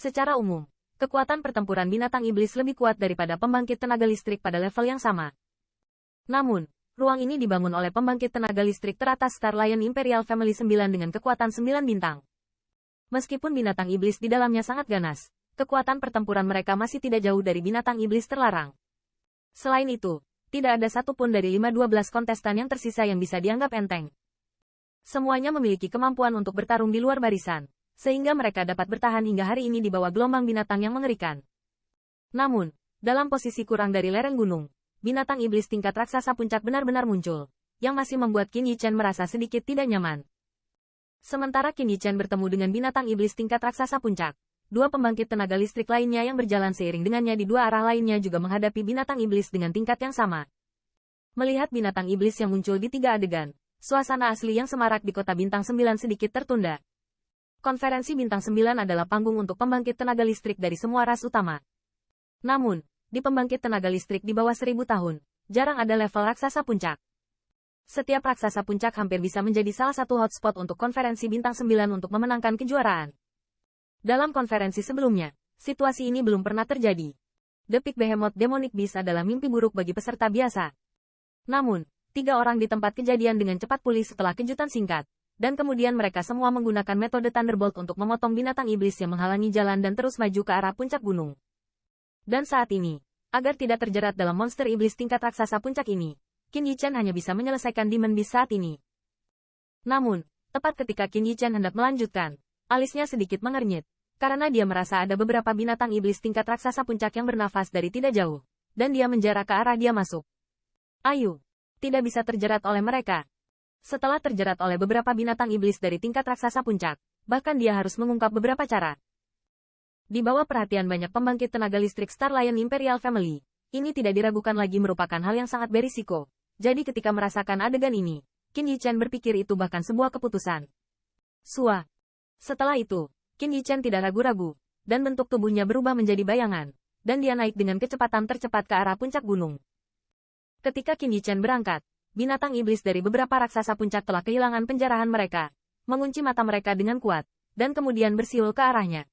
Secara umum, kekuatan pertempuran binatang iblis lebih kuat daripada pembangkit tenaga listrik pada level yang sama. Namun, ruang ini dibangun oleh pembangkit tenaga listrik teratas Star Lion Imperial Family 9 dengan kekuatan 9 bintang. Meskipun binatang iblis di dalamnya sangat ganas, kekuatan pertempuran mereka masih tidak jauh dari binatang iblis terlarang. Selain itu, tidak ada satupun dari 5-12 kontestan yang tersisa yang bisa dianggap enteng. Semuanya memiliki kemampuan untuk bertarung di luar barisan, sehingga mereka dapat bertahan hingga hari ini di bawah gelombang binatang yang mengerikan. Namun, dalam posisi kurang dari lereng gunung, binatang iblis tingkat raksasa puncak benar-benar muncul, yang masih membuat Qin Yichen merasa sedikit tidak nyaman. Sementara Qin Yichen bertemu dengan binatang iblis tingkat raksasa puncak, dua pembangkit tenaga listrik lainnya yang berjalan seiring dengannya di dua arah lainnya juga menghadapi binatang iblis dengan tingkat yang sama. Melihat binatang iblis yang muncul di 3 adegan, suasana asli yang semarak di kota Bintang 9 sedikit tertunda. Konferensi Bintang 9 adalah panggung untuk pembangkit tenaga listrik dari semua ras utama. Namun, di pembangkit tenaga listrik di bawah 1000 tahun, jarang ada level raksasa puncak. Setiap raksasa puncak hampir bisa menjadi salah satu hotspot untuk konferensi Bintang 9 untuk memenangkan kejuaraan. Dalam konferensi sebelumnya, situasi ini belum pernah terjadi. The Peak Behemoth Demonic Beast adalah mimpi buruk bagi peserta biasa. Namun, 3 orang di tempat kejadian dengan cepat pulih setelah kejutan singkat, dan kemudian mereka semua menggunakan metode Thunderbolt untuk memotong binatang iblis yang menghalangi jalan dan terus maju ke arah puncak gunung. Dan saat ini, agar tidak terjerat dalam monster iblis tingkat raksasa puncak ini, Qin Yichen hanya bisa menyelesaikan Demon Beast saat ini. Namun, tepat ketika Qin Yichen hendak melanjutkan, alisnya sedikit mengernyit, karena dia merasa ada beberapa binatang iblis tingkat raksasa puncak yang bernafas dari tidak jauh, dan dia menjarah ke arah dia masuk. Ayu, tidak bisa terjerat oleh mereka. Setelah terjerat oleh beberapa binatang iblis dari tingkat raksasa puncak, bahkan dia harus mengungkap beberapa cara. Di bawah perhatian banyak pembangkit tenaga listrik Star Lion Imperial Family, ini tidak diragukan lagi merupakan hal yang sangat berisiko. Jadi ketika merasakan adegan ini, Qin Yichen berpikir itu bahkan sebuah keputusan. Sua. Setelah itu, Qin Yichen tidak ragu-ragu, dan bentuk tubuhnya berubah menjadi bayangan, dan dia naik dengan kecepatan tercepat ke arah puncak gunung. Ketika Qin Yichen berangkat, binatang iblis dari beberapa raksasa puncak telah kehilangan penjarahan mereka, mengunci mata mereka dengan kuat, dan kemudian bersiul ke arahnya.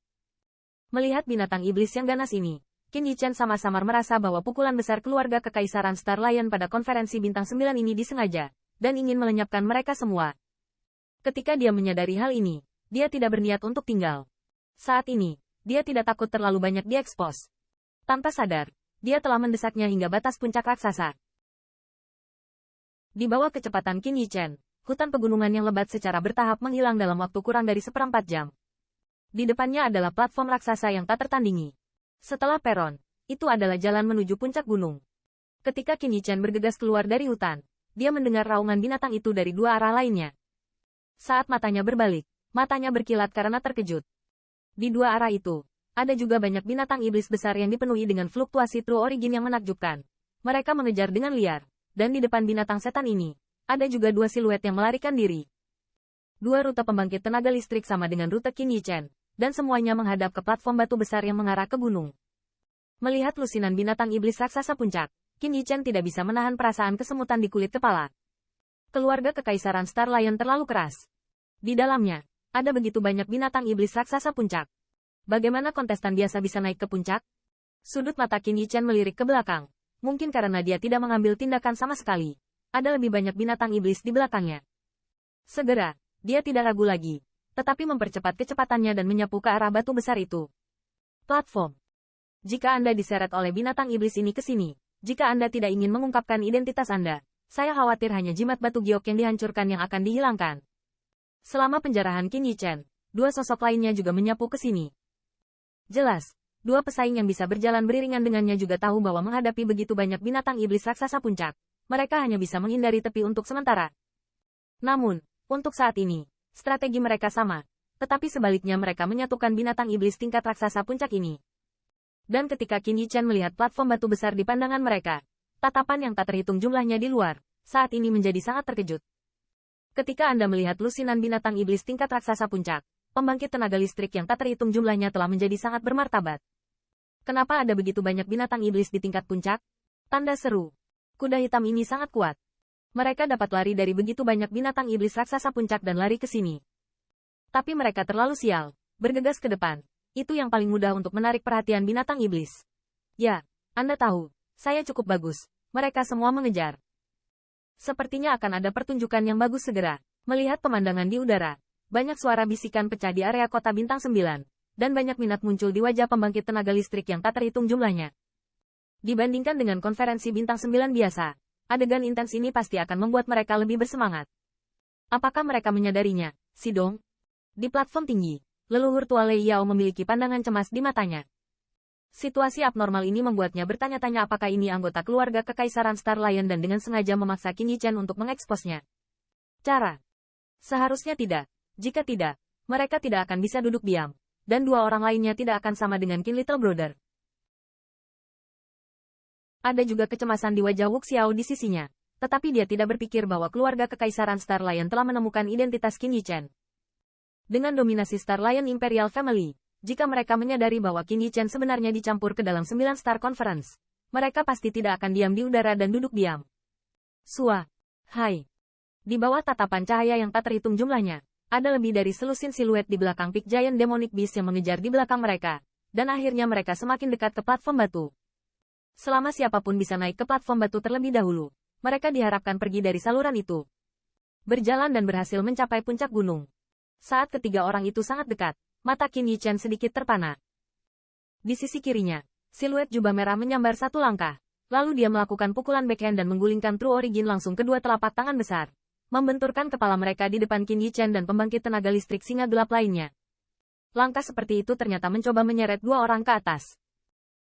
Melihat binatang iblis yang ganas ini, Qin Yichen sama-samar merasa bahwa pukulan besar keluarga kekaisaran Star Lion pada konferensi Bintang 9 ini disengaja, dan ingin melenyapkan mereka semua. Ketika dia menyadari hal ini, dia tidak berniat untuk tinggal. Saat ini, dia tidak takut terlalu banyak diekspos. Tanpa sadar, dia telah mendesaknya hingga batas puncak raksasa. Di bawah kecepatan Qin Yichen, hutan pegunungan yang lebat secara bertahap menghilang dalam waktu kurang dari 1/4 jam. Di depannya adalah platform raksasa yang tak tertandingi. Setelah peron, itu adalah jalan menuju puncak gunung. Ketika Qin Yichen bergegas keluar dari hutan, dia mendengar raungan binatang itu dari 2 arah lainnya. Saat matanya berbalik, matanya berkilat karena terkejut. Di 2 arah itu, ada juga banyak binatang iblis besar yang dipenuhi dengan fluktuasi True Origin yang menakjubkan. Mereka mengejar dengan liar. Dan di depan binatang setan ini, ada juga 2 siluet yang melarikan diri. 2 rute pembangkit tenaga listrik sama dengan rute Qin Yichen, dan semuanya menghadap ke platform batu besar yang mengarah ke gunung. Melihat lusinan binatang iblis raksasa puncak, Qin Yichen tidak bisa menahan perasaan kesemutan di kulit kepala. Keluarga kekaisaran Star Lion terlalu keras. Di dalamnya, ada begitu banyak binatang iblis raksasa puncak. Bagaimana kontestan biasa bisa naik ke puncak? Sudut mata Qin Yichen melirik ke belakang. Mungkin karena dia tidak mengambil tindakan sama sekali. Ada lebih banyak binatang iblis di belakangnya. Segera, dia tidak ragu lagi, tetapi mempercepat kecepatannya dan menyapu ke arah batu besar itu. Platform. Jika Anda diseret oleh binatang iblis ini ke sini, jika Anda tidak ingin mengungkapkan identitas Anda, saya khawatir hanya jimat batu giok yang dihancurkan yang akan dihilangkan. Selama penjarahan Qin Yichen, 2 sosok lainnya juga menyapu ke sini. Jelas. 2 pesaing yang bisa berjalan beriringan dengannya juga tahu bahwa menghadapi begitu banyak binatang iblis raksasa puncak, mereka hanya bisa menghindari tepi untuk sementara. Namun, untuk saat ini, strategi mereka sama, tetapi sebaliknya mereka menyatukan binatang iblis tingkat raksasa puncak ini. Dan ketika Qin Yichen melihat platform batu besar di pandangan mereka, tatapan yang tak terhitung jumlahnya di luar, saat ini menjadi sangat terkejut. Ketika Anda melihat lusinan binatang iblis tingkat raksasa puncak, pembangkit tenaga listrik yang tak terhitung jumlahnya telah menjadi sangat bermartabat. Kenapa ada begitu banyak binatang iblis di tingkat puncak? Tanda seru. Kuda hitam ini sangat kuat. Mereka dapat lari dari begitu banyak binatang iblis raksasa puncak dan lari ke sini. Tapi mereka terlalu sial, bergegas ke depan, Itu yang paling mudah untuk menarik perhatian binatang iblis. Ya, Anda tahu, saya cukup bagus. Mereka semua mengejar. Sepertinya akan ada pertunjukan yang bagus segera. Melihat pemandangan di udara, banyak suara bisikan pecah di area kota bintang 9, dan banyak minat muncul di wajah pembangkit tenaga listrik yang tak terhitung jumlahnya. Dibandingkan dengan konferensi bintang 9 biasa, adegan intens ini pasti akan membuat mereka lebih bersemangat. Apakah mereka menyadarinya, Sidong? Di platform tinggi, leluhur tua Lei Yao memiliki pandangan cemas di matanya. Situasi abnormal ini membuatnya bertanya-tanya apakah ini anggota keluarga Kekaisaran Star Lion dan dengan sengaja memaksa Qin Yichen untuk mengeksposnya. Cara. Seharusnya tidak. Jika tidak, mereka tidak akan bisa duduk diam. Dan dua orang lainnya tidak akan sama dengan Qin Little Brother. Ada juga kecemasan di wajah Wu Xiao di sisinya. Tetapi dia tidak berpikir bahwa keluarga Kekaisaran Star Lion telah menemukan identitas Qin Yichen. Dengan dominasi Star Lion Imperial Family, jika mereka menyadari bahwa Qin Yichen sebenarnya dicampur ke dalam 9 Star Conference, mereka pasti tidak akan diam di udara dan duduk diam. Sua. Hai. Di bawah tatapan cahaya yang tak terhitung jumlahnya, ada lebih dari selusin siluet di belakang Peak Giant Demonic Beast yang mengejar di belakang mereka, dan akhirnya mereka semakin dekat ke platform batu. Selama siapapun bisa naik ke platform batu terlebih dahulu, mereka diharapkan pergi dari saluran itu. Berjalan dan berhasil mencapai puncak gunung. Saat ketiga orang itu sangat dekat, mata Qin Yichen sedikit terpana. Di sisi kirinya, siluet jubah merah menyambar satu langkah, lalu dia melakukan pukulan backhand dan menggulingkan True Origin langsung kedua telapak tangan besar, membenturkan kepala mereka di depan Qin Yichen dan pembangkit tenaga listrik singa gelap lainnya. Langkah seperti itu ternyata mencoba menyeret dua orang ke atas,